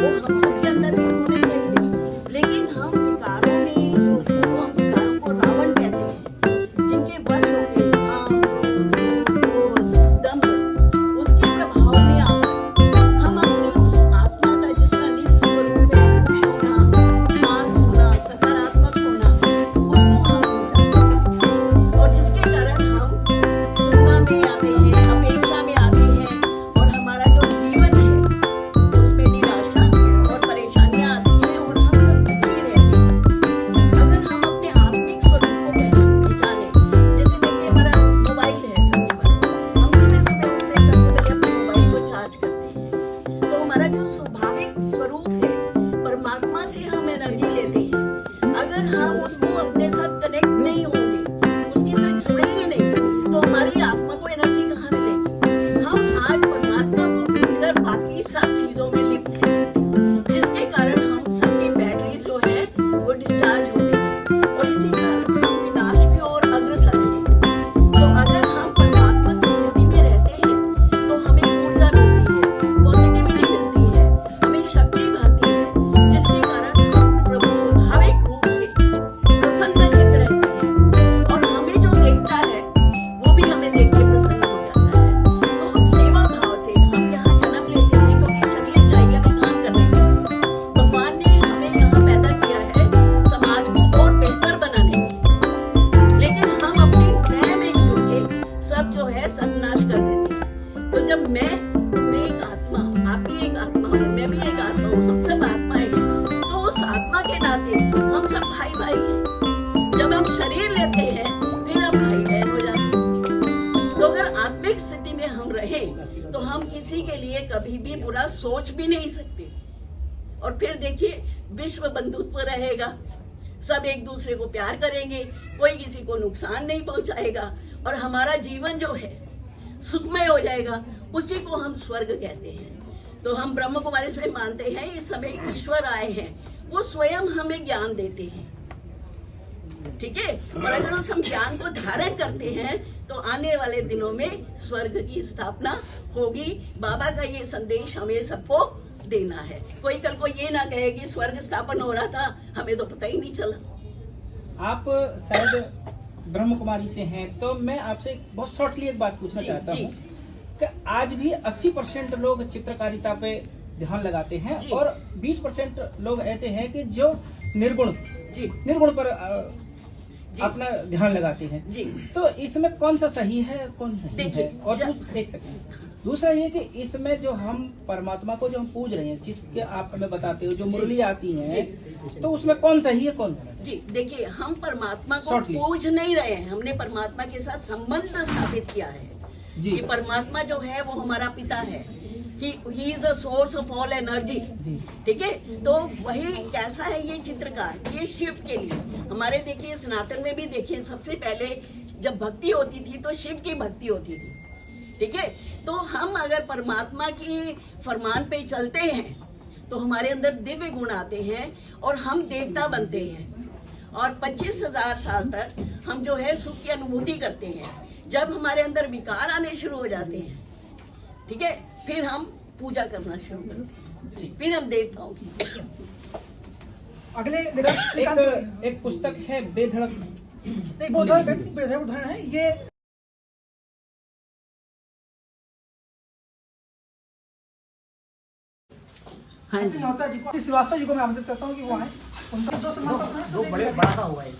वो हम सबके अंदर भी होने चाहिए। लेकिन हम विकारों में जो जिसको हम विकारों को रावण कहते हैं, जिनके वश होके काम, क्रोध, दंभ, उसके प्रभाव में आकर हम अपनी उस आत्मा का जिसका निज स्वरूप है, खुश होना, शांत होना, सकारात्मक होना, उसको हम भूल जाते हैं। और जिसके कारण हम तुलना में आते हैं, अपेक्षा में आते हैं, और हमारा जो जीवन है उसमें निराशा और परेशानियां आती हैं और हम सब दुखी रहते हैं। अगर हम अपने आत्मिक स्वरूप को पहचाने, जैसे देखिए हमारा मोबाइल है सबके पास, हम सुबह सुबह उठते हैं सबसे पहले अपने मोबाइल को चार्ज करते हैं, तो हमारा जो स्वाभाविक स्वरूप है परमात्मा से हम एनर्जी लेते हैं। अगर हम उसको अपने साथ कनेक्ट नहीं होंगे, उसके साथ जुड़ेंगे नहीं, तो हमारी आत्मा को एनर्जी कहाँ मिलेगी? हम आज परमात्मा को भूलकर बाकी सब चीजों में लिप्त हैं, जिसके कारण हम सबकी बैटरी जो है वो डिस्चार्ज हो रही है और इसी कारण हम विनाश की ओर अग्रसर हैं। तो अगर हम परमात्मा स्थिति में रहते हैं तो हमें ऊर्जा मिलती है, पॉजिटिविटी मिलती है, हमें शक्ति भरती है, जिसके कारण हम प्रभु स्वाभाविक रूप से प्रसन्नचित्त रहते हैं और हमें जो देखता है वो भी हमें देख के प्रसन्न हो जाता है। तो सेवा भाव से हम यहाँ जन्म लेते हैं, क्योंकि शरीर चाहिए हमें काम करने के लिए। भगवान ने हमें यहाँ पैदा किया है समाज को और बेहतर बनाने के लिए, लेकिन हम अपनी मैं में जुड़ के सब जो है सर्वनाश कर देते हैं। तो जब मैं एक आत्मा, आप भी एक आत्मा हो, मैं भी एक आत्मा हूँ, हम सब आत्माएं हैं, तो उस आत्मा के नाते हम सब भाई भाई हैं। जब हम शरीर लेते हैं फिर हम भाई बहन हो जाते हैं। तो अगर आत्मिक स्थिति में हम रहे तो हम किसी के लिए कभी भी बुरा सोच भी नहीं सकते। और फिर देखिए विश्व बंधुत्व रहेगा, सब एक दूसरे को प्यार करेंगे, कोई किसी को नुकसान नहीं पहुंचाएगा और हमारा जीवन जो है सुखमय हो जाएगा। उसी को हम स्वर्ग कहते हैं। तो हम ब्रह्म कुमारी में मानते हैं इस समय ईश्वर आए हैं, वो स्वयं हमें ज्ञान देते हैं, ठीक है। और अगर उस हम ज्ञान को धारण करते हैं तो आने वाले दिनों में स्वर्ग की स्थापना होगी। बाबा का ये संदेश हमें सबको देना है। कोई कल को ये ना कहे कि स्वर्ग स्थापन हो रहा था, हमें तो पता ही नहीं चला। आप शायद ब्रह्म कुमारी से हैं, तो मैं आपसे बहुत शॉर्टली एक बात पूछना चाहता हूँ कि आज भी 80% लोग चित्रकारिता पे ध्यान लगाते हैं और 20% लोग ऐसे हैं कि जो निर्गुण पर अपना ध्यान लगाते हैं जी। तो इसमें कौन सा सही है, कौन नहीं है? और एक सेकंड, दूसरा ये कि इसमें जो हम परमात्मा को जो हम पूज रहे हैं, जिसके आप हमें बताते हो जो मुरली आती है, तो उसमें कौन सही है कौन गलत? जी देखिए, हम परमात्मा को पूज नहीं रहे हैं, हमने परमात्मा के साथ संबंध स्थापित किया है कि परमात्मा जो है वो हमारा पिता है। He is a source of all energy, ठीक है। तो वही कैसा है ये चित्रकार, ये शिव के लिए। हमारे देखिए सनातन में भी देखिए, सबसे पहले जब भक्ति होती थी तो शिव की भक्ति होती थी, ठीक है। तो हम अगर परमात्मा की फरमान पे चलते हैं तो हमारे अंदर दिव्य गुण आते हैं और हम देवता बनते हैं। और 25,000 साल तक हम जो है सुख की अनुभूति करते हैं। जब हमारे अंदर विकार आने शुरू हो जाते हैं, ठीक है, फिर हम पूजा करना शुरू करते हैं, फिर हम देवताओं की। अगले एक पुस्तक है बेधड़क, उदाहरण है ये। हाँ जी, श्रीवास्तव जी को मैं आमंत्रित करता हूँ कि वो आए। उनका 2 सम्मान पत्र है, बड़ा हुआ है।